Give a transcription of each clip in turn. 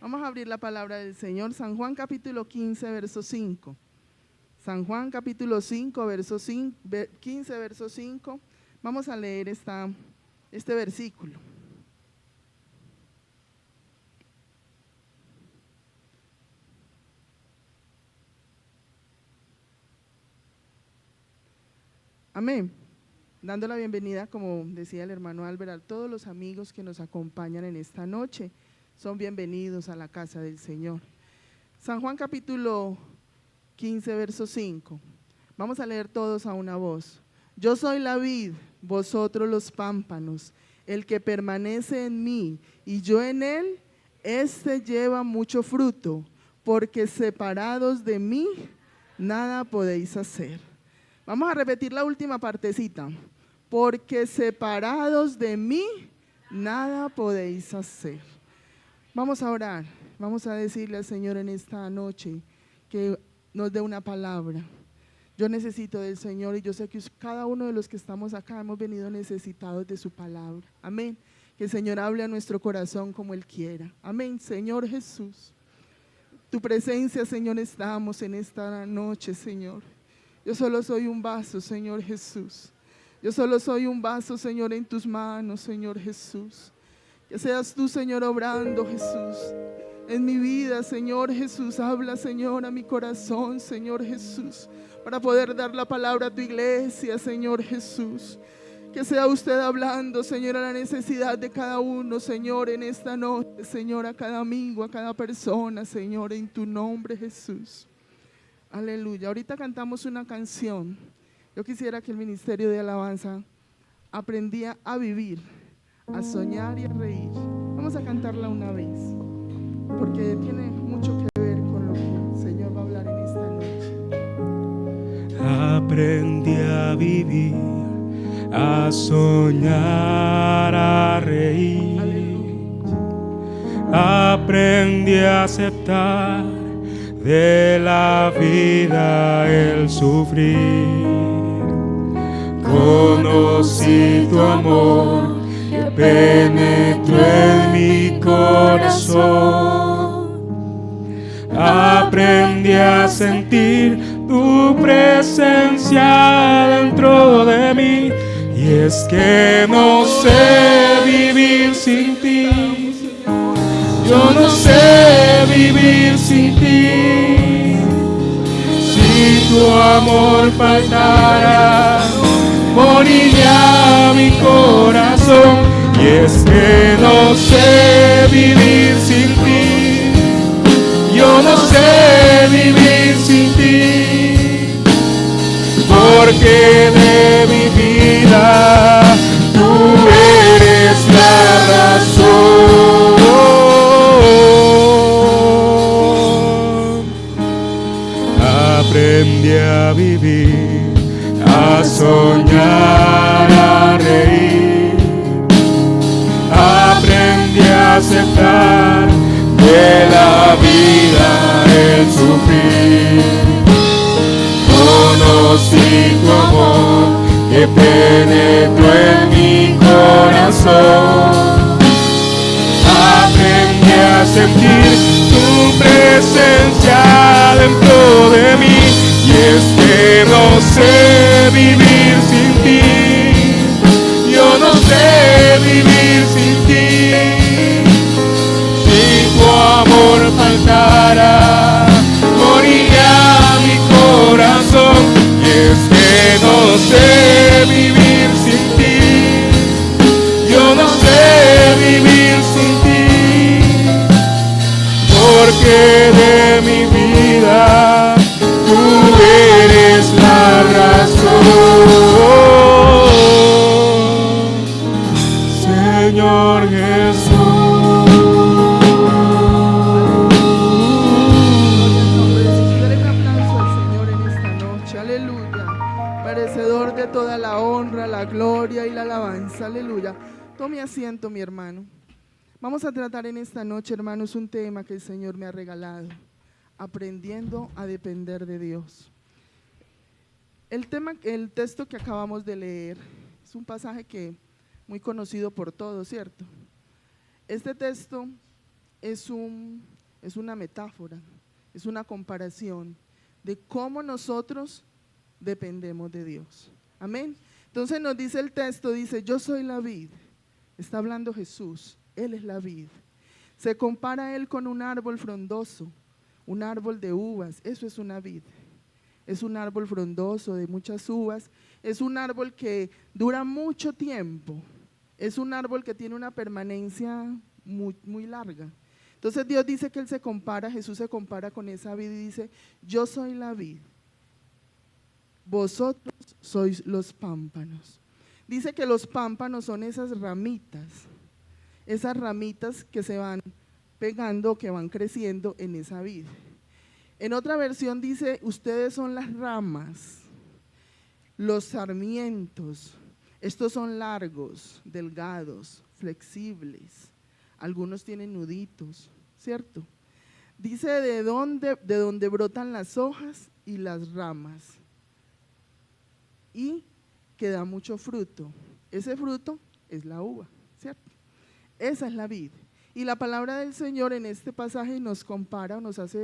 Vamos a abrir la palabra del Señor, San Juan capítulo 15, verso 5. San Juan capítulo 5, verso 5, 15, verso 5. Vamos a leer este versículo. Amén. Dando la bienvenida, como decía el hermano Álvaro, a todos los amigos que nos acompañan en esta noche. Son bienvenidos a la casa del Señor. San Juan capítulo 15, verso 5. Vamos a leer todos a una voz. Yo soy la vid, vosotros los pámpanos. El que permanece en mí y yo en él, éste lleva mucho fruto, porque separados de mí, nada podéis hacer. Vamos a repetir la última partecita. Porque separados de mí, nada podéis hacer. Vamos a orar, vamos a decirle al Señor en esta noche que nos dé una palabra. Yo necesito del Señor y yo sé que cada uno de los que estamos acá hemos venido necesitados de su palabra. Amén. Que el Señor hable a nuestro corazón como Él quiera. Amén. Señor Jesús, tu presencia, Señor, estamos en esta noche, Señor. Yo solo soy un vaso, Señor Jesús. Yo solo soy un vaso, Señor, en tus manos, Señor Jesús. Que seas tú, Señor, obrando, Jesús, en mi vida, Señor Jesús. Habla, Señor, a mi corazón, Señor Jesús, para poder dar la palabra a tu iglesia, Señor Jesús. Que sea usted hablando, Señor, a la necesidad de cada uno, Señor, en esta noche, Señor, a cada amigo, a cada persona, Señor, en tu nombre, Jesús. Aleluya. Ahorita cantamos una canción. Yo quisiera que el ministerio de alabanza aprendía a vivir, a soñar y a reír. Vamos a cantarla una vez, porque tiene mucho que ver con lo que el Señor va a hablar en esta noche. Aprendí a vivir, a soñar, a reír. Aleluya. Aprendí a aceptar de la vida el sufrir. Conocí tu amor que penetró en mi corazón. Aprendí a sentir tu presencia dentro de mí. Y es que no sé vivir sin ti. Yo no sé vivir sin ti. Si tu amor faltara, moriría mi corazón. Y es que no sé vivir sin ti. Yo no sé vivir sin ti. Porque de mi vida tú eres la razón. Aprendí a vivir, a soñar, a reír. Aprendí a aceptar de la vida el sufrir. Conocí tu amor que penetró en mi corazón. Aprendí a sentir tu presencia dentro de mí. Y es que no sé vivir sin ti. Yo no sé vivir sin ti. Si tu amor faltara, moriría mi corazón. Y es que no sé vivir sin ti. Yo no sé vivir sin ti. Porque de mi vida tú eres la razón, Señor Jesús. Dale un aplauso al Señor en esta noche. Aleluya. Merecedor de toda la honra, la gloria y la alabanza. Aleluya. Tome asiento, mi hermano. Vamos a tratar en esta noche, hermanos, un tema que el Señor me ha regalado. Aprendiendo a depender de Dios. El texto que acabamos de leer es un pasaje que muy conocido por todos, ¿cierto? Este texto es una metáfora, es una comparación de cómo nosotros dependemos de Dios. Amén. Entonces nos dice el texto, dice, yo soy la vid. Está hablando Jesús, Él es la vid. Se compara a Él con un árbol frondoso, un árbol de uvas, eso es una vid. Es un árbol frondoso de muchas uvas, es un árbol que dura mucho tiempo, es un árbol que tiene una permanencia muy larga. Entonces Dios dice que Él se compara, Jesús se compara con esa vid y dice, yo soy la vid, vosotros sois los pámpanos. Dice que los pámpanos son esas ramitas que se van pegando, que van creciendo en esa vid. En otra versión dice, ustedes son las ramas, los sarmientos, estos son largos, delgados, flexibles, algunos tienen nuditos, ¿cierto? Dice de dónde brotan las hojas y las ramas y que da mucho fruto. Ese fruto es la uva, ¿cierto? Esa es la vid. Y la palabra del Señor en este pasaje nos compara,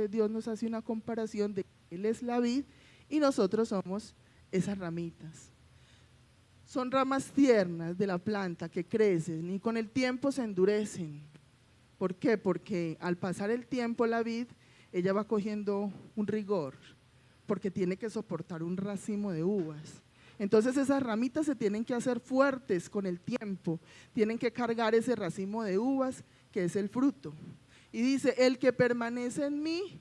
Dios nos hace una comparación de que Él es la vid y nosotros somos esas ramitas. Son ramas tiernas de la planta que crecen y con el tiempo se endurecen. ¿Por qué? Porque al pasar el tiempo la vid, ella va cogiendo un rigor, porque tiene que soportar un racimo de uvas. Entonces esas ramitas se tienen que hacer fuertes con el tiempo, tienen que cargar ese racimo de uvas que es el fruto. Y dice, el que permanece en mí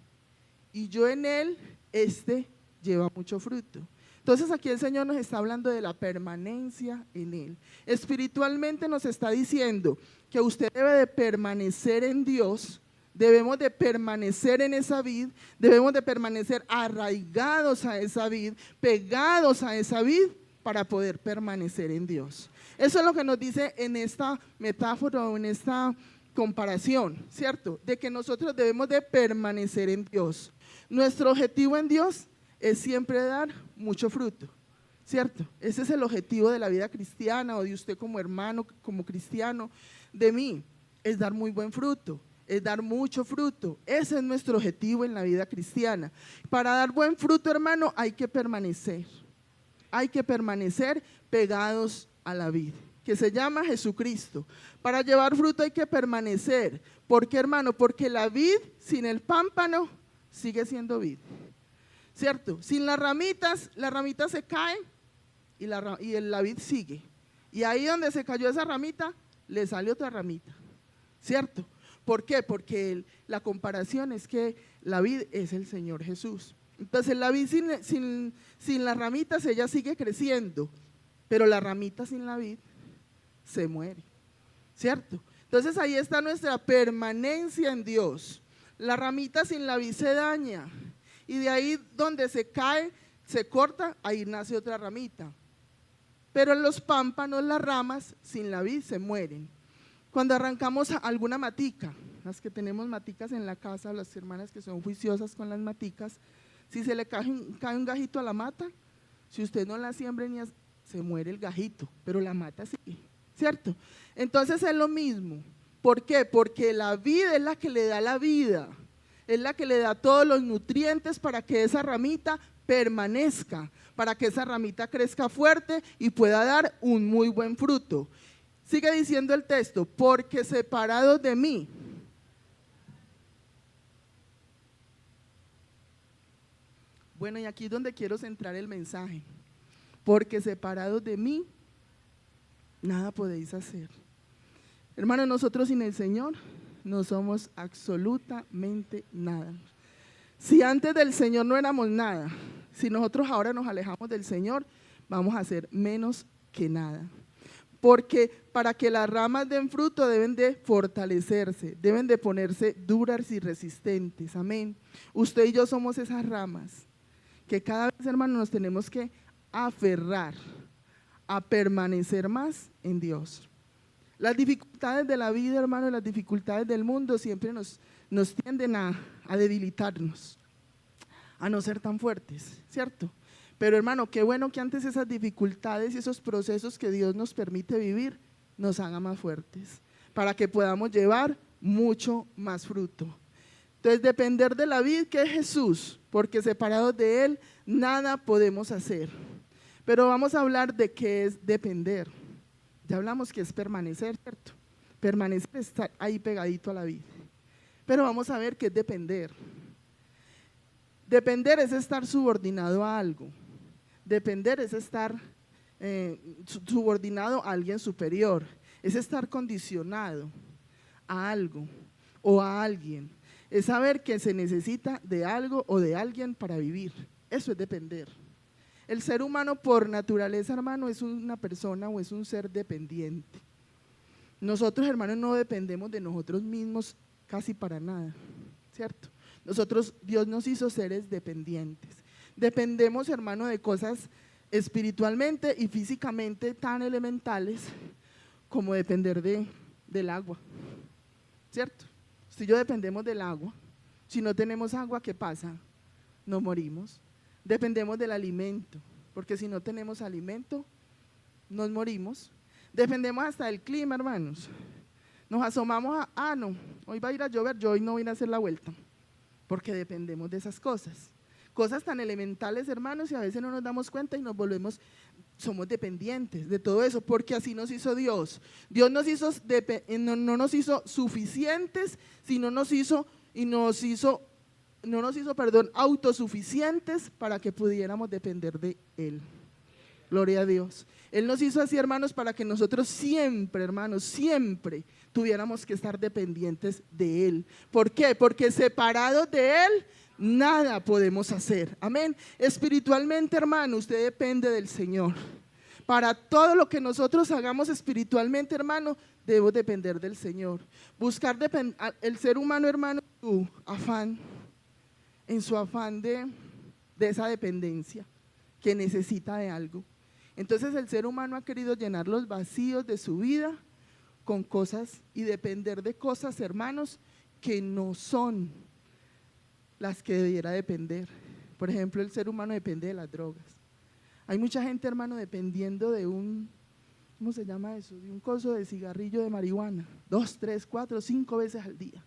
y yo en él, este lleva mucho fruto. Entonces aquí el Señor nos está hablando de la permanencia en Él. Espiritualmente nos está diciendo que usted debe de permanecer en Dios, debemos de permanecer en esa vid, debemos de permanecer arraigados a esa vid, pegados a esa vid para poder permanecer en Dios. Eso es lo que nos dice en esta metáfora o en esta comparación, ¿cierto? De que nosotros debemos de permanecer en Dios. Nuestro objetivo en Dios es siempre dar mucho fruto, ¿cierto? Ese es el objetivo de la vida cristiana o de usted como hermano, como cristiano, de mí, es dar muy buen fruto, es dar mucho fruto. Ese es nuestro objetivo en la vida cristiana. Para dar buen fruto, hermano, hay que permanecer pegados a la vid, que se llama Jesucristo. Para llevar fruto hay que permanecer. ¿Por qué, hermano? Porque la vid sin el pámpano sigue siendo vid, ¿cierto? Sin las ramitas se caen y la vid sigue. Y ahí donde se cayó esa ramita, le sale otra ramita, ¿cierto? ¿Por qué? Porque la comparación es que la vid es el Señor Jesús. Entonces la vid sin las ramitas ella sigue creciendo, pero la ramita sin la vid se muere, ¿cierto? Entonces ahí está nuestra permanencia en Dios. La ramita sin la vid se daña. Y de ahí donde se cae, se corta, ahí nace otra ramita. Pero en los pámpanos, las ramas sin la vid se mueren. Cuando arrancamos alguna matica, las que tenemos maticas en la casa, las hermanas que son juiciosas con las maticas, si se le cae un gajito a la mata, si usted no la siembra se muere el gajito, pero la mata sigue, ¿cierto? Entonces es lo mismo. ¿Por qué? Porque la vid es la que le da la vida. Es la que le da todos los nutrientes para que esa ramita permanezca, para que esa ramita crezca fuerte y pueda dar un muy buen fruto. Sigue diciendo el texto, porque separados de mí. Bueno, y aquí es donde quiero centrar el mensaje. Porque separados de mí, nada podéis hacer. Hermanos, nosotros sin el Señor no somos absolutamente nada. Si antes del Señor no éramos nada, si nosotros ahora nos alejamos del Señor, vamos a ser menos que nada. Porque para que las ramas den fruto deben de fortalecerse, deben de ponerse duras y resistentes, amén. Usted y yo somos esas ramas que cada vez, hermano, nos tenemos que aferrar a permanecer más en Dios. Las dificultades de la vida, hermano, las dificultades del mundo siempre nos tienden a debilitarnos, a no ser tan fuertes, ¿cierto? Pero hermano, qué bueno que antes esas dificultades y esos procesos que Dios nos permite vivir nos hagan más fuertes, para que podamos llevar mucho más fruto. Entonces, depender de la vid que es Jesús, porque separados de Él, nada podemos hacer. Pero vamos a hablar de qué es depender. Ya hablamos que es permanecer, ¿cierto? Permanecer es estar ahí pegadito a la vid. Pero vamos a ver qué es depender. Depender es estar subordinado a algo. Depender es estar subordinado a alguien superior. Es estar condicionado a algo o a alguien. Es saber que se necesita de algo o de alguien para vivir. Eso es depender. El ser humano por naturaleza, hermano, es una persona o es un ser dependiente. Nosotros, hermanos, no dependemos de nosotros mismos casi para nada, ¿cierto? Nosotros, Dios nos hizo seres dependientes. Dependemos, hermano, de cosas espiritualmente y físicamente tan elementales como depender del agua, ¿cierto? Si yo dependemos del agua, si no tenemos agua, ¿qué pasa? Nos morimos. Dependemos del alimento, porque si no tenemos alimento, nos morimos. Dependemos hasta del clima, hermanos. Nos asomamos no, hoy va a ir a llover, yo hoy no voy a ir a hacer la vuelta, porque dependemos de esas cosas. Cosas tan elementales, hermanos, y a veces no nos damos cuenta y nos volvemos, somos dependientes de todo eso, porque así nos hizo Dios. Dios nos hizo, no nos hizo suficientes, sino no nos hizo autosuficientes para que pudiéramos depender de Él. Gloria a Dios. Él nos hizo así, hermanos, para que nosotros siempre, hermanos, siempre tuviéramos que estar dependientes de Él. ¿Por qué? Porque separados de Él, nada podemos hacer. Amén. Espiritualmente, hermano, usted depende del Señor. Para todo lo que nosotros hagamos espiritualmente, hermano, debemos depender del Señor. Buscar el ser humano, hermano, en su afán de esa dependencia, que necesita de algo. Entonces el ser humano ha querido llenar los vacíos de su vida con cosas y depender de cosas, hermanos, que no son las que debiera depender. Por ejemplo, el ser humano depende de las drogas. Hay mucha gente, hermano, dependiendo de ¿cómo se llama eso? De un coso de cigarrillo de marihuana, 2, 3, 4, 5 veces al día.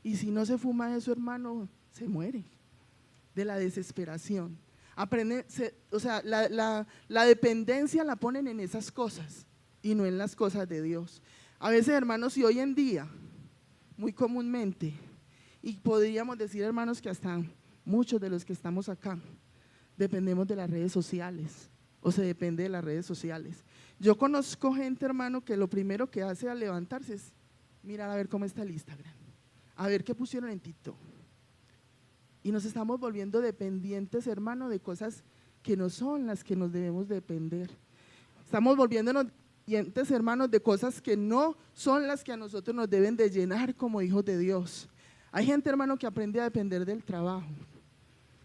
Y si no se fuma eso, hermano, se muere de la desesperación. La dependencia la ponen en esas cosas y no en las cosas de Dios. A veces, hermanos, y hoy en día, muy comúnmente, y podríamos decir, hermanos, que hasta muchos de los que estamos acá, dependemos de las redes sociales, o se depende de las redes sociales. Yo conozco gente, hermano, que lo primero que hace al levantarse es mirar a ver cómo está el Instagram, a ver qué pusieron en TikTok. Y nos estamos volviendo dependientes, hermano, de cosas que no son las que nos debemos depender. Estamos volviéndonos dependientes, hermanos, de cosas que no son las que a nosotros nos deben de llenar como hijos de Dios. Hay gente, hermano, que aprende a depender del trabajo.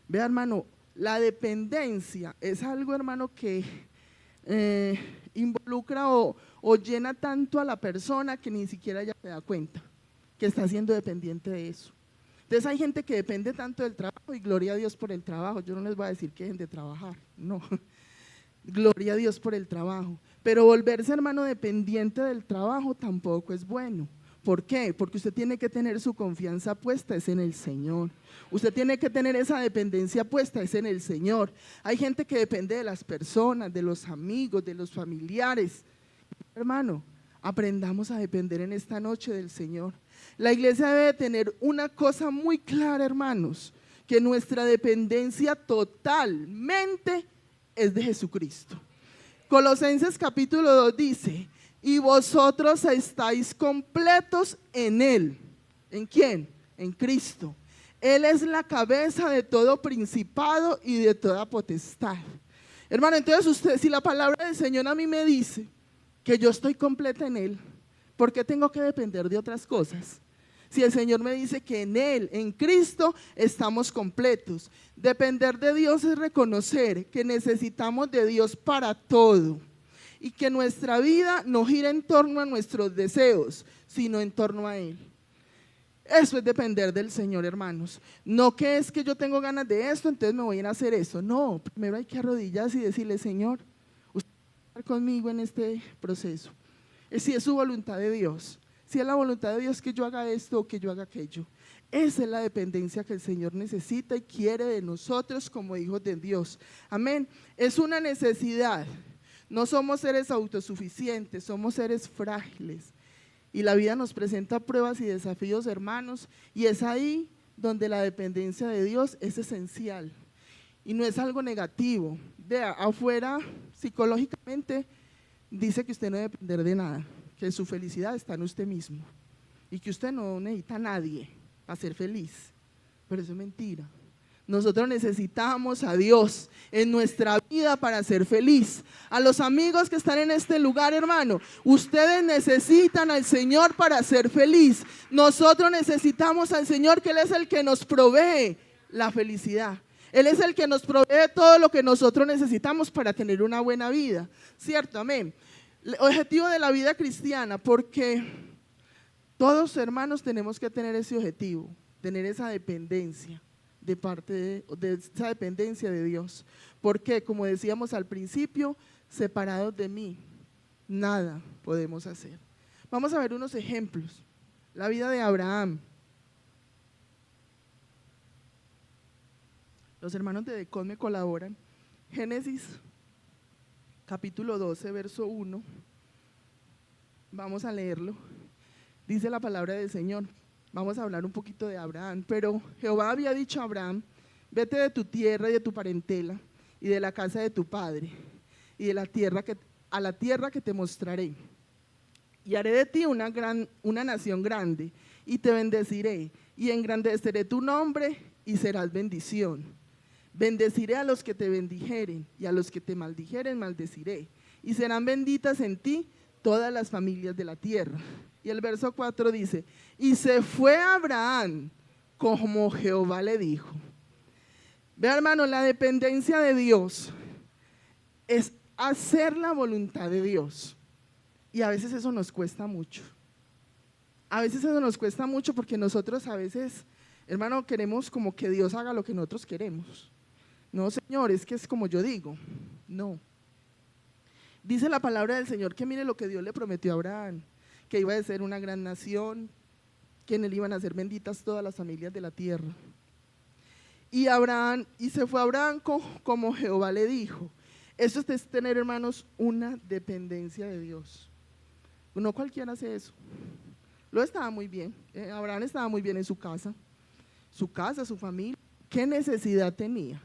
Vea, hermano, la dependencia es algo, hermano, que involucra o llena tanto a la persona que ni siquiera ella se da cuenta que está siendo dependiente de eso. Entonces hay gente que depende tanto del trabajo y gloria a Dios por el trabajo. Yo no les voy a decir que dejen de trabajar, no. Gloria a Dios por el trabajo. Pero volverse, hermano, dependiente del trabajo tampoco es bueno. ¿Por qué? Porque usted tiene que tener su confianza puesta es en el Señor. Usted tiene que tener esa dependencia puesta es en el Señor. Hay gente que depende de las personas, de los amigos, de los familiares. Hermano, aprendamos a depender en esta noche del Señor. La iglesia debe tener una cosa muy clara, hermanos, que nuestra dependencia totalmente es de Jesucristo. Colosenses capítulo 2 dice, y vosotros estáis completos en Él. ¿En quién? En Cristo. Él es la cabeza de todo principado y de toda potestad. Hermano, entonces usted, si la palabra del Señor a mí me dice que yo estoy completa en Él, ¿por qué tengo que depender de otras cosas? Si el Señor me dice que en Él, en Cristo, estamos completos. Depender de Dios es reconocer que necesitamos de Dios para todo y que nuestra vida no gira en torno a nuestros deseos, sino en torno a Él. Eso es depender del Señor, hermanos. No que es que yo tengo ganas de esto, entonces me voy a ir a hacer eso. No, primero hay que arrodillarse y decirle, Señor, usted va a estar conmigo en este proceso. Si es su voluntad de Dios, si es la voluntad de Dios que yo haga esto o que yo haga aquello. Esa es la dependencia que el Señor necesita y quiere de nosotros como hijos de Dios. Amén. Es una necesidad. No somos seres autosuficientes, somos seres frágiles. Y la vida nos presenta pruebas y desafíos, hermanos, y es ahí donde la dependencia de Dios es esencial. Y no es algo negativo. Vea, afuera, psicológicamente, dice que usted no debe depender de nada, que su felicidad está en usted mismo y que usted no necesita a nadie para ser feliz. Pero eso es mentira. Nosotros necesitamos a Dios en nuestra vida para ser feliz. A los amigos que están en este lugar, hermano, ustedes necesitan al Señor para ser feliz. Nosotros necesitamos al Señor, que Él es el que nos provee la felicidad. Él es el que nos provee todo lo que nosotros necesitamos para tener una buena vida, ¿cierto? Amén. El objetivo de la vida cristiana, porque todos, hermanos, tenemos que tener ese objetivo, tener esa dependencia de parte de esa dependencia de Dios, porque como decíamos al principio, separados de mí, nada podemos hacer. Vamos a ver unos ejemplos. La vida de Abraham. Los hermanos de Decón me colaboran. Génesis capítulo 12, verso 1. Vamos a leerlo. Dice la palabra del Señor. Vamos a hablar un poquito de Abraham. Pero Jehová había dicho a Abraham: vete de tu tierra y de tu parentela y de la casa de tu padre y de la tierra a la tierra que te mostraré. Y haré de ti una nación grande, y te bendeciré, y engrandeceré tu nombre, y serás bendición. Bendeciré a los que te bendijeren, y a los que te maldijeren maldeciré, y serán benditas en ti todas las familias de la tierra. Y el verso 4 dice: y se fue Abraham como Jehová le dijo. Vea, hermano, la dependencia de Dios es hacer la voluntad de Dios. Y a veces eso nos cuesta mucho. A veces eso nos cuesta mucho porque nosotros a veces, hermano, queremos como que Dios haga lo que nosotros queremos. No, Señor, es que es como yo digo. No. Dice la palabra del Señor que mire lo que Dios le prometió a Abraham, que iba a ser una gran nación, que en él iban a ser benditas todas las familias de la tierra. Y se fue Abraham como Jehová le dijo. Eso es tener, hermanos, una dependencia de Dios. No cualquiera hace eso. Lo estaba muy bien. Abraham estaba muy bien en su casa, su familia. ¿Qué necesidad tenía?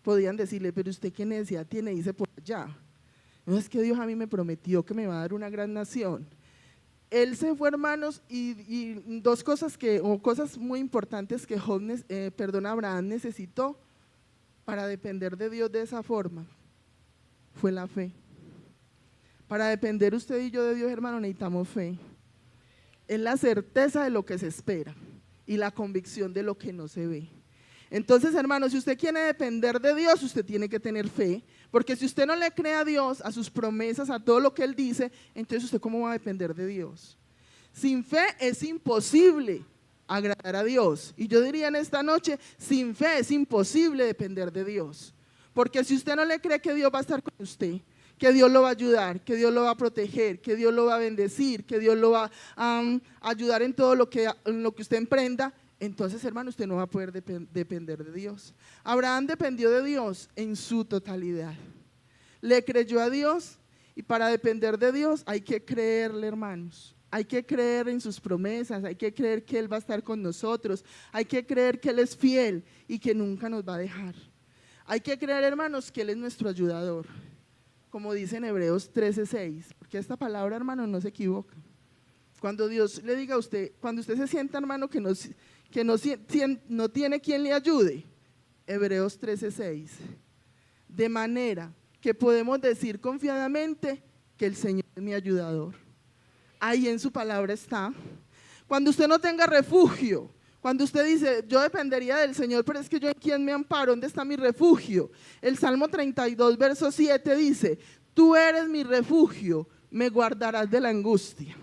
Podían decirle: pero usted qué necesidad tiene, dice por allá. No, es que Dios a mí me prometió que me va a dar una gran nación. Él se fue, hermanos, y dos cosas cosas muy importantes que Abraham necesitó para depender de Dios de esa forma, fue la fe. Para depender usted y yo de Dios, hermano, necesitamos fe. Es la certeza de lo que se espera y la convicción de lo que no se ve. Entonces, hermano, si usted quiere depender de Dios, usted tiene que tener fe, porque si usted no le cree a Dios, a sus promesas, a todo lo que Él dice, entonces usted ¿cómo va a depender de Dios? Sin fe es imposible agradar a Dios. Y yo diría en esta noche, sin fe es imposible depender de Dios, porque si usted no le cree que Dios va a estar con usted, que Dios lo va a ayudar, que Dios lo va a proteger, que Dios lo va a bendecir, que Dios lo va a ayudar en todo lo que usted emprenda, entonces, hermano, usted no va a poder depender de Dios. Abraham dependió de Dios en su totalidad. Le creyó a Dios, y para depender de Dios hay que creerle, hermanos. Hay que creer en sus promesas, hay que creer que Él va a estar con nosotros, hay que creer que Él es fiel y que nunca nos va a dejar. Hay que creer, hermanos, que Él es nuestro ayudador, como dice en Hebreos 13:6, porque esta palabra, hermano, no se equivoca. Cuando Dios le diga a usted, cuando usted se sienta, hermano, que no tiene quien le ayude, Hebreos 13:6, de manera que podemos decir confiadamente que el Señor es mi ayudador. Ahí en su palabra está. Cuando usted no tenga refugio, cuando usted dice: yo dependería del Señor, pero es que yo en quién me amparo, ¿dónde está mi refugio? El Salmo 32, verso 7 dice: tú eres mi refugio, me guardarás de la angustia.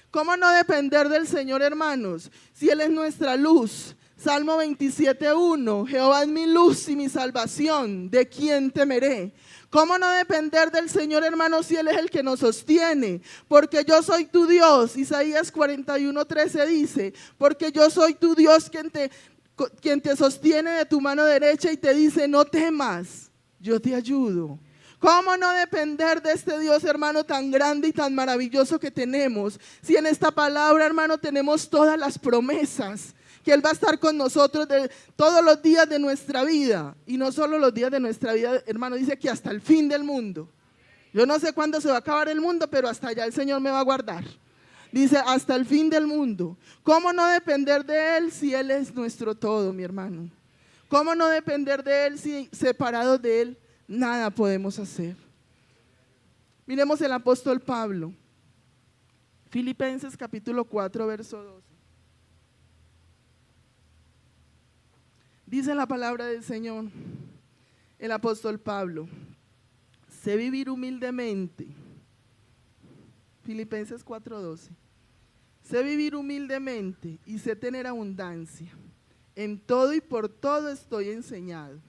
¿Cómo no depender del Señor, hermanos? Si Él es nuestra luz, Salmo 27:1, Jehová es mi luz y mi salvación, ¿de quién temeré? ¿Cómo no depender del Señor, hermanos, si Él es el que nos sostiene? Porque yo soy tu Dios. Isaías 41:13 dice, porque yo soy tu Dios quien te sostiene de tu mano derecha y te dice, no temas, yo te ayudo. ¿Cómo no depender de este Dios, hermano, tan grande y tan maravilloso que tenemos? Si en esta palabra, hermano, tenemos todas las promesas, que Él va a estar con nosotros todos los días de nuestra vida. Y no solo los días de nuestra vida, hermano, dice que hasta el fin del mundo. Yo no sé cuándo se va a acabar el mundo, pero hasta allá el Señor me va a guardar. Dice, hasta el fin del mundo. ¿Cómo no depender de Él si Él es nuestro todo, mi hermano? ¿Cómo no depender de Él si separados de Él nada podemos hacer? Miremos el apóstol Pablo. Filipenses capítulo 4, verso 12. Dice la palabra del Señor, el apóstol Pablo, sé vivir humildemente. Filipenses 4:12. Sé vivir humildemente y sé tener abundancia. En todo y por todo estoy enseñado.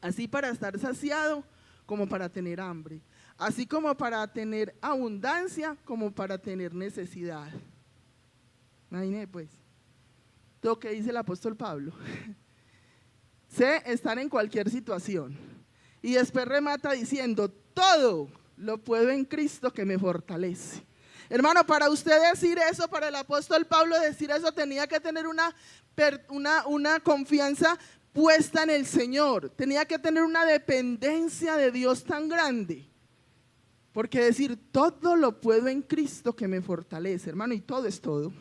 Así para estar saciado como para tener hambre. Así como para tener abundancia como para tener necesidad. Imagínate pues. Lo que dice el apóstol Pablo. Sé estar en cualquier situación. Y después remata diciendo, todo lo puedo en Cristo que me fortalece. Hermano, para usted decir eso, para el apóstol Pablo decir eso, tenía que tener una confianza puesta en el Señor. Tenía que tener una dependencia de Dios tan grande. Porque decir, todo lo puedo en Cristo que me fortalece, hermano, y todo es todo.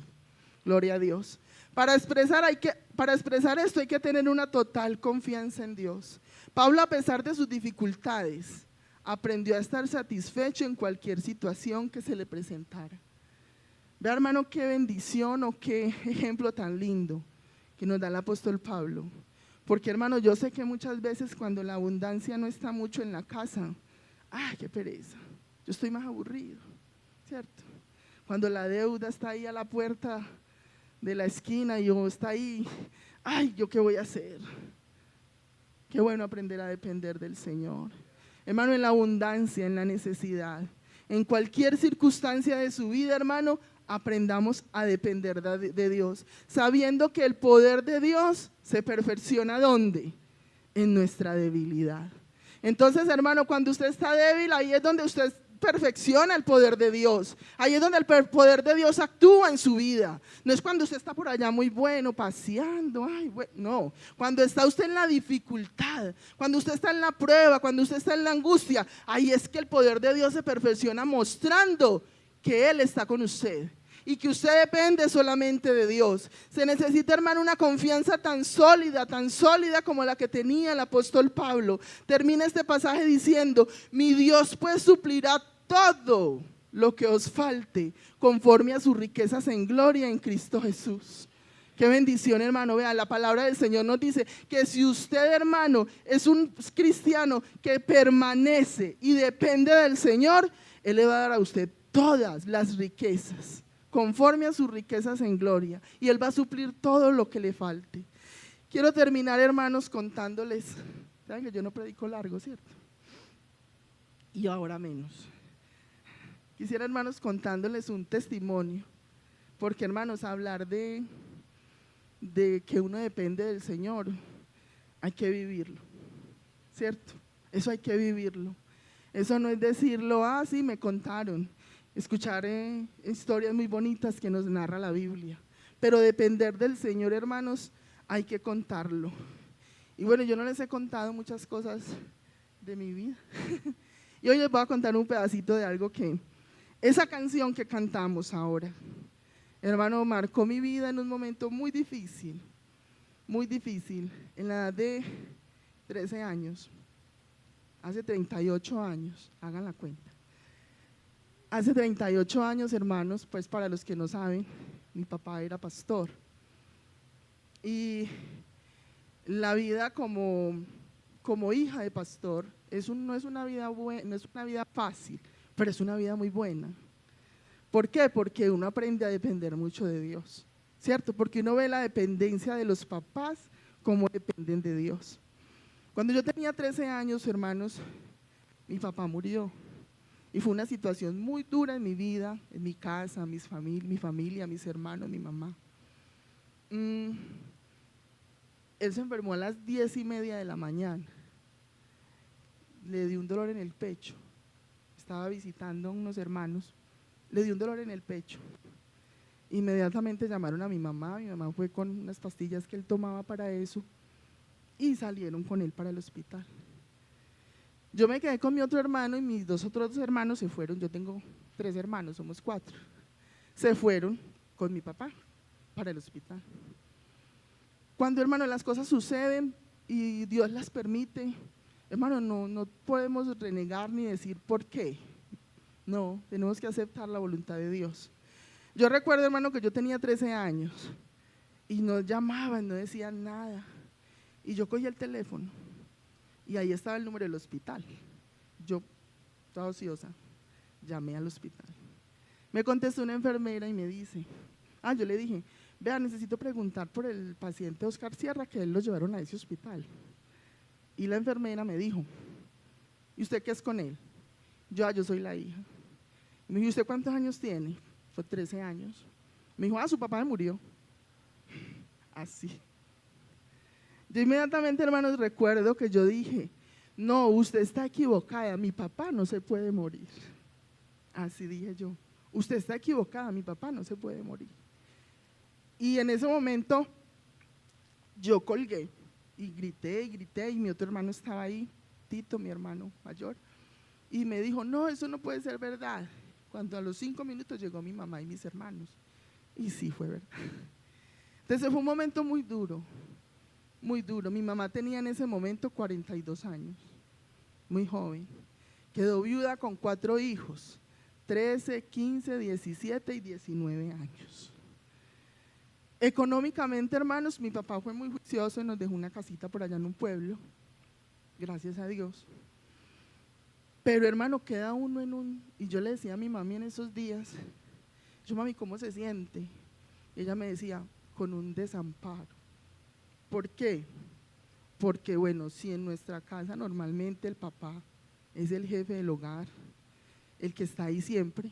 Gloria a Dios. Para expresar esto hay que tener una total confianza en Dios. Pablo, a pesar de sus dificultades, aprendió a estar satisfecho en cualquier situación que se le presentara. Vea, hermano, qué bendición o qué ejemplo tan lindo que nos da el apóstol Pablo. Porque, hermano, yo sé que muchas veces cuando la abundancia no está mucho en la casa, ¡ay, qué pereza! Yo estoy más aburrido, ¿cierto? Cuando la deuda está ahí a la puerta de la esquina y yo está ahí, ¡ay, yo qué voy a hacer! Qué bueno aprender a depender del Señor. Hermano, en la abundancia, en la necesidad, en cualquier circunstancia de su vida, hermano, aprendamos a depender de Dios, sabiendo que el poder de Dios se perfecciona ¿dónde? En nuestra debilidad. Entonces, hermano, cuando usted está débil, ahí es donde usted perfecciona el poder de Dios. Ahí es donde el poder de Dios actúa en su vida. No es cuando usted está por allá muy bueno, paseando, ay, bueno, no. Cuando está usted en la dificultad, cuando usted está en la prueba, cuando usted está en la angustia, ahí es que el poder de Dios se perfecciona mostrando que Él está con usted y que usted depende solamente de Dios. Se necesita, hermano, una confianza tan sólida como la que tenía el apóstol Pablo. Termina este pasaje diciendo, mi Dios pues suplirá todo lo que os falte conforme a sus riquezas en gloria en Cristo Jesús. Qué bendición, hermano. Vea, la palabra del Señor nos dice que si usted, hermano, es un cristiano que permanece y depende del Señor, Él le va a dar a usted todas las riquezas conforme a sus riquezas en gloria, y Él va a suplir todo lo que le falte. Quiero terminar, hermanos, contándoles, saben que yo no predico largo, ¿cierto? Y ahora menos. Quisiera, hermanos, contándoles un testimonio, porque, hermanos, hablar de que uno depende del Señor, hay que vivirlo, ¿cierto? Eso hay que vivirlo. Eso no es decirlo, sí, me contaron. Escuchar historias muy bonitas que nos narra la Biblia, pero depender del Señor, hermanos, hay que contarlo. Y bueno, yo no les he contado muchas cosas de mi vida y hoy les voy a contar un pedacito de algo que, esa canción que cantamos ahora, hermano, marcó mi vida en un momento muy difícil, en la edad de 13 años, hace 38 años, hagan la cuenta. Hace 38 años, hermanos, pues para los que no saben, mi papá era pastor. Y la vida como hija de pastor no es una vida buena, no es una vida fácil, pero es una vida muy buena. ¿Por qué? Porque uno aprende a depender mucho de Dios. ¿cierto? Porque uno ve la dependencia de los papás como dependen de Dios. Cuando yo tenía 13 años, hermanos, mi papá murió. Y fue una situación muy dura en mi vida, en mi casa, mi familia, mis hermanos, mi mamá. Él se enfermó a las 10:30 de la mañana. Le dio un dolor en el pecho. Estaba visitando a unos hermanos. Le dio un dolor en el pecho. Inmediatamente llamaron a mi mamá fue con unas pastillas que él tomaba para eso y salieron con él para el hospital. Yo me quedé con mi otro hermano y mis otros dos hermanos se fueron. Yo tengo 3 hermanos, somos 4. Se fueron con mi papá para el hospital. Cuando, hermano, las cosas suceden y Dios las permite, hermano, no podemos renegar ni decir por qué. No, tenemos que aceptar la voluntad de Dios. Yo recuerdo, hermano, que yo tenía 13 años y no llamaban, no decían nada. Y yo cogí el teléfono y ahí estaba el número del hospital. Yo, toda ociosa, llamé al hospital. Me contestó una enfermera y me dice, yo le dije, vea, necesito preguntar por el paciente Oscar Sierra, que él lo llevaron a ese hospital. Y la enfermera me dijo, ¿y usted qué es con él? Yo soy la hija. Y me dijo, ¿y usted cuántos años tiene? Fue 13 años. Me dijo, su papá murió. Así. Yo inmediatamente, hermanos, recuerdo que yo dije, no, usted está equivocada, mi papá no se puede morir. Así dije yo, usted está equivocada, mi papá no se puede morir. Y en ese momento yo colgué y grité y mi otro hermano estaba ahí, Tito, mi hermano mayor, y me dijo, no, eso no puede ser verdad. Cuando a los 5 minutos llegó mi mamá y mis hermanos, y sí fue verdad. Entonces fue un momento muy duro, muy duro. Mi mamá tenía en ese momento 42 años, muy joven. Quedó viuda con 4 hijos, 13, 15, 17 y 19 años. Económicamente, hermanos, mi papá fue muy juicioso y nos dejó una casita por allá en un pueblo, gracias a Dios. Pero, hermano, queda uno y yo le decía a mi mami en esos días, yo, mami, ¿cómo se siente? Y ella me decía, con un desamparo. ¿Por qué? Porque, bueno, si en nuestra casa normalmente el papá es el jefe del hogar, el que está ahí siempre,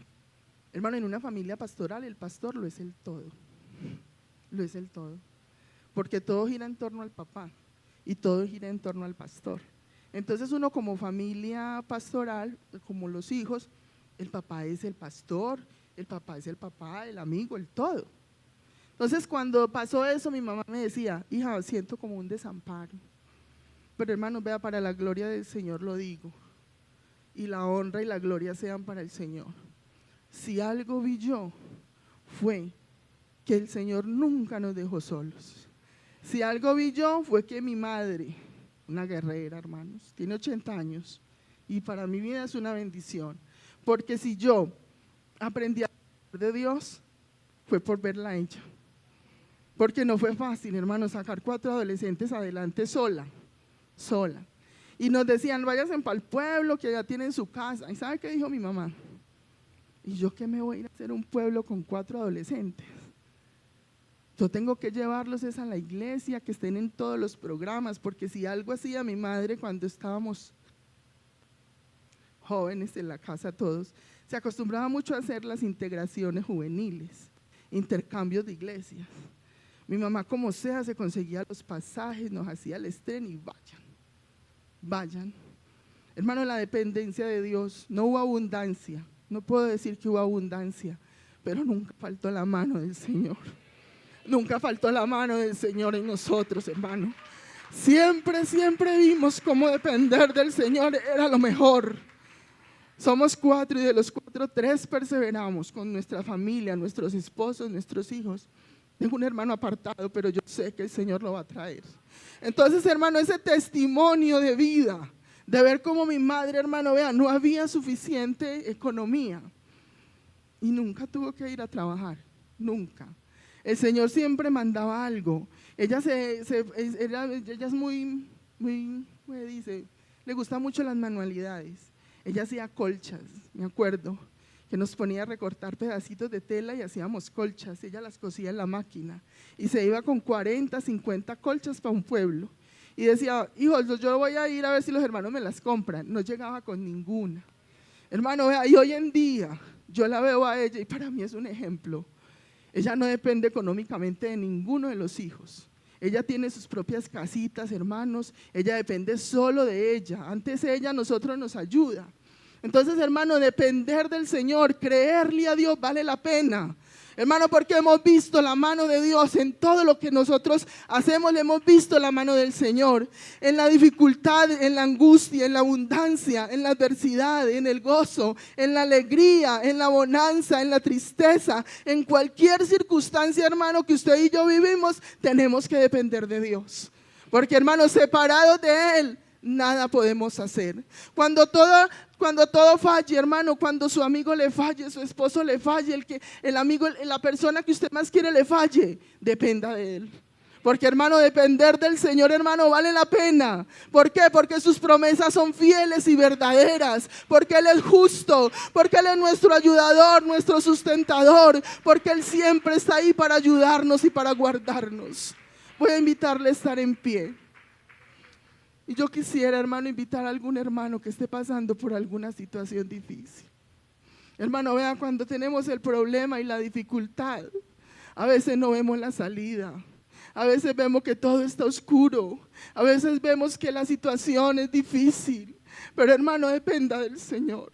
hermano, en una familia pastoral el pastor lo es el todo, lo es el todo, porque todo gira en torno al papá y todo gira en torno al pastor. Entonces uno como familia pastoral, como los hijos, el papá es el pastor, el papá es el papá, el amigo, el todo. Entonces cuando pasó eso mi mamá me decía, hija, siento como un desamparo, pero hermano, vea, para la gloria del Señor lo digo, y la honra y la gloria sean para el Señor. Si algo vi yo fue que el Señor nunca nos dejó solos. Si algo vi yo fue que mi madre, una guerrera, hermanos, tiene 80 años y para mi vida es una bendición, porque si yo aprendí a hablar de Dios fue por verla a ella, porque no fue fácil, hermanos, sacar 4 adolescentes adelante sola. Y nos decían, váyanse para el pueblo que allá tienen su casa. ¿Y sabe qué dijo mi mamá? ¿Y yo qué me voy a ir a hacer un pueblo con 4 adolescentes? Yo tengo que llevarlos a la iglesia, que estén en todos los programas, porque si algo hacía mi madre cuando estábamos jóvenes en la casa todos, se acostumbraba mucho a hacer las integraciones juveniles, intercambios de iglesias. Mi mamá como sea se conseguía los pasajes, nos hacía el estreno y vayan. Hermano, la dependencia de Dios, no hubo abundancia, no puedo decir que hubo abundancia, pero nunca faltó la mano del Señor. Nunca faltó la mano del Señor en nosotros, hermano. Siempre vimos cómo depender del Señor era lo mejor. Somos 4 y de los 4, 3 perseveramos con nuestra familia, nuestros esposos, nuestros hijos. Tengo un hermano apartado, pero yo sé que el Señor lo va a traer. Entonces, hermano, ese testimonio de vida, de ver cómo mi madre, hermano, vea, no había suficiente economía y nunca tuvo que ir a trabajar, nunca. El Señor siempre mandaba algo. Ella es muy, ¿cómo dice? Le gustan mucho las manualidades. Ella hacía colchas, me acuerdo, que nos ponía a recortar pedacitos de tela y hacíamos colchas. Ella las cosía en la máquina y se iba con 40, 50 colchas para un pueblo. Y decía, hijos, yo voy a ir a ver si los hermanos me las compran. No llegaba con ninguna. Hermano, vea, y hoy en día yo la veo a ella y para mí es un ejemplo. Ella no depende económicamente de ninguno de los hijos. Ella tiene sus propias casitas, hermanos. Ella depende solo de ella. Antes ella a nosotros nos ayuda. Entonces, hermano, depender del Señor, creerle a Dios vale la pena. Hermano, porque hemos visto la mano de Dios en todo lo que nosotros hacemos, le hemos visto la mano del Señor, en la dificultad, en la angustia, en la abundancia, en la adversidad, en el gozo, en la alegría, en la bonanza, en la tristeza, en cualquier circunstancia, hermano, que usted y yo vivimos, tenemos que depender de Dios, porque, hermano, separados de Él, nada podemos hacer. Cuando todo falle, hermano, cuando su amigo le falle, su esposo le falle, el amigo, la persona que usted más quiere le falle, dependa de Él. Porque, hermano, depender del Señor, hermano, vale la pena. ¿Por qué? Porque sus promesas son fieles y verdaderas. Porque Él es justo. Porque Él es nuestro ayudador, nuestro sustentador. Porque Él siempre está ahí para ayudarnos y para guardarnos. Voy a invitarle a estar en pie. Y yo quisiera, hermano, invitar a algún hermano que esté pasando por alguna situación difícil. Hermano, vea, cuando tenemos el problema y la dificultad, a veces no vemos la salida. A veces vemos que todo está oscuro. A veces vemos que la situación es difícil. Pero, hermano, dependa del Señor.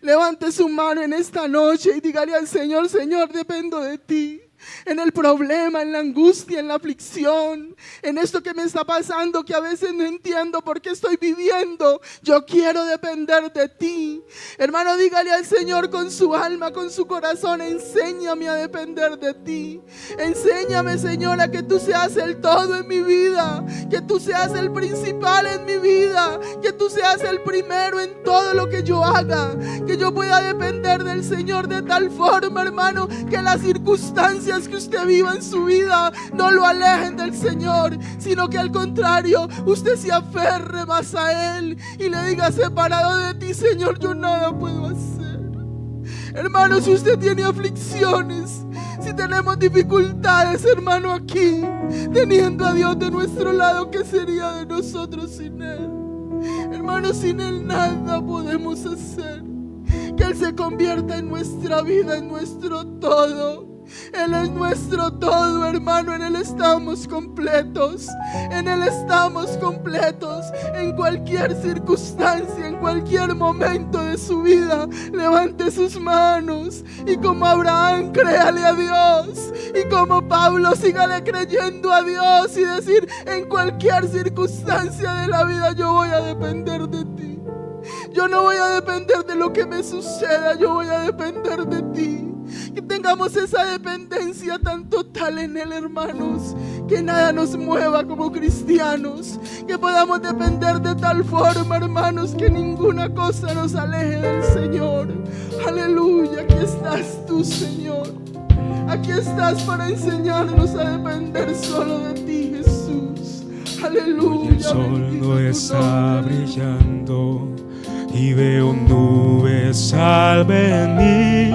Levante su mano en esta noche y dígale al Señor, Señor, dependo de ti. En el problema, en la angustia, en la aflicción, en esto que me está pasando, que a veces no entiendo por qué estoy viviendo, yo quiero depender de ti. Hermano, dígale al Señor con su alma, con su corazón, enséñame a depender de ti. Enséñame, Señor, a que tú seas el todo en mi vida, que tú seas el principal en mi vida, que tú seas el primero en todo lo que yo haga, que yo pueda depender del Señor de tal forma, hermano, que las circunstancias que usted viva en su vida no lo alejen del Señor, sino que al contrario, usted se aferre más a Él y le diga, separado de ti, Señor, yo nada puedo hacer. Hermano, si usted tiene aflicciones, si tenemos dificultades, hermano, aquí, teniendo a Dios de nuestro lado, ¿qué sería de nosotros sin Él? Hermano, sin Él nada podemos hacer. Que Él se convierta en nuestra vida, en nuestro todo. Él es nuestro todo, hermano. En Él estamos completos. En Él estamos completos. En cualquier circunstancia, en cualquier momento de su vida, levante sus manos y como Abraham, créale a Dios. Y como Pablo, sígale creyendo a Dios y decir, en cualquier circunstancia de la vida yo voy a depender de ti. Yo no voy a depender de lo que me suceda, yo voy a depender de ti. Que tengamos esa dependencia tan total en Él, hermanos, que nada nos mueva como cristianos, que podamos depender de tal forma, hermanos, que ninguna cosa nos aleje del Señor. Aleluya, aquí estás tú, Señor. Aquí estás para enseñarnos a depender solo de ti, Jesús. Aleluya. El sol no está brillando y veo nubes al venir,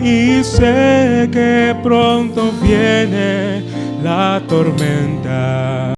y sé que pronto viene la tormenta.